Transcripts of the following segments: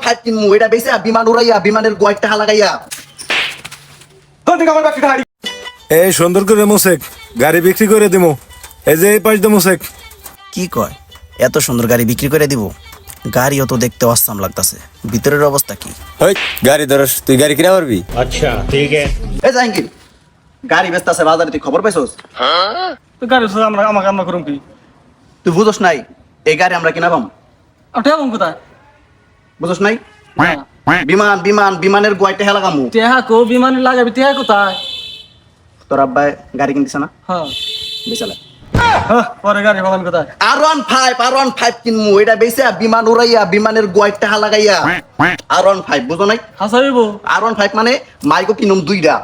Five কিনমু এটা বেশি বিমান উড়াইয়া বিমানের গোয়াইট টাকা লাগাইয়া এই সুন্দর করে মোশেক গাড়ি বিক্রি করে দিমু। এই যে এই পাশ দিয়ে মোশেক। কি কয় এত সুন্দর গাড়ি বিক্রি করে দিব? গাড়িও তো দেখতে অসাম লাগতাছে, ভিতরের অবস্থা কি? ওই গাড়ি ধরস, তুই গাড়ি কিনা পারবি? अच्छा ठीक है। এ জাহাঙ্গীর, গাড়ি বেচতাছে বাজারে, তুই খবর পাইছস? তো গাড়ি আমাকে আমরা করুম কি? তুই বুঝস নাই এই গাড়ি আমরা কিনা পাম? ওটা এবং কোথায়? বুঝস নাই? বিমান বিমান বিমানের গোয়াইটে হেলা কামু। টেহা কো বিমানে লাগাবি, টেহা কোথায়? তোর আব্বাই গাড়ি কিনতেছে না? হ্যাঁ বেচালা পরে গাড়ি পাবেন কোথায়? R15 কিনমু এটা বেচে বিমান উড়াইয়া বিমানের গোয়াইট টাকা লাগাইয়া। R15 বুঝো নাই? হাসাইবো R15 মানে মাইকো কিনুম দুইটা।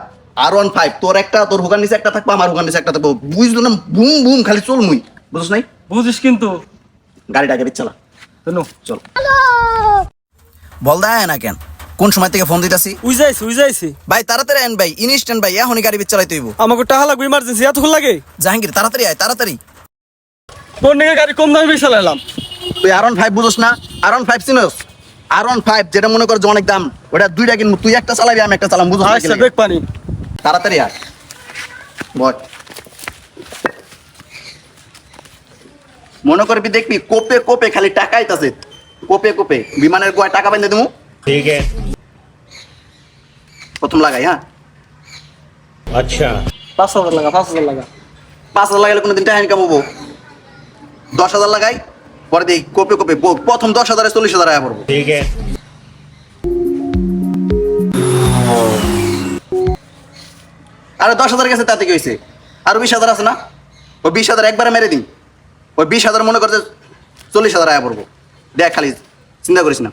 R15 তোর একটা, তোর হুগান নিচে একটা থাকবো, আমার হুগান নিচে একটা থাকবো, বুঝলো না? বুম বুম খালি চল মুই, বুঝছ নাই? বুঝিস কিন্তু গাড়িটা আগে বেচালা শুনো চল। বল দেয় না কেন? কোন সময় থেকে ফোন দিতাছি? উইজাইছি ভাই তাড়াতাড়ি আন ভাই, ইনস্ট্যান্ট ভাই, এখনই গাড়ি বেচালাই তুইব। আমাকে টাকা লাগবে, ইমার্জেন্সি এতক্ষণ লাগে? জাহাঙ্গীর তাড়াতাড়ি আয়, তাড়াতাড়ি। কোন দিকে গাড়ি কম দামে বেচে লাইলাম? তুই R15 বুঝছ না? R15 চিনস? R15 যেটা মনে কর যে অনেক দাম, ওটা দুইটা কিনবো, তুই একটা চালাবি আমি একটা চালাম, বুঝছ না? আচ্ছা দেখ পানি তাড়াতাড়ি আয় বল। মনে করবি দেখবি কোপে কোপে খালি টাকা আইতাছে, কোপে কোপে বিমানের গোয়ায় টাকা বাইন্দে দেবো। ठीक है। প্রথম লাগাই, হ্যাঁ अच्छा 5,000 লাগা 5,000 লাগা 5,000 লাগাইলে কোনোদিন টাকা ইনকাম হবো? 10,000 লাগাই, পরে দিই কোপে কোপে প্রথম 10,000 40,000 আয়া পড়বো। ठीक है। আরে 10,000 গেছে তাতে কি হয়েছে? আরো 20,000 আছে না? ওই 20,000 একবারে মেরে দিন, ওই 20,000 মনে করছে 40,000 আয়া পড়বো। দেখ খালি, চিন্তা করিস না।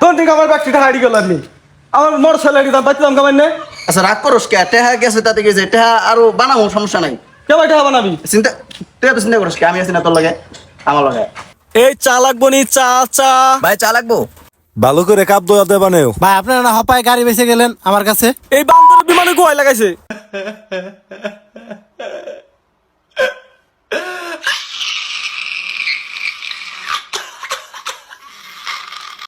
কোন দিকে আমার ব্যক্তি টাকা হারিয়ে গেল? আপনি আমার মোটর সাইকেল দাম পাইতাম কেমন নেই? আচ্ছা রাগ করস কে? টেহা গেছে তাতে গেছে, টেহা আরো বানাবো, সমস্যা নাই। কেমন টাকা বানাবি? চিন্তা, তুই এত চিন্তা করিস কে? আমি আছি না তোর লাগে, আমার লাগে। এই চা লাগবো নি? চা চা ভাই চা লাগবো? ভালো করে কাপ দোয়া দেবা নেও। ভাই আপনারা না হপায় গাড়ি বেঁচে গেলেন আমার কাছে। এই বান্দর বিমানে গোয়ায় লাগাইছে।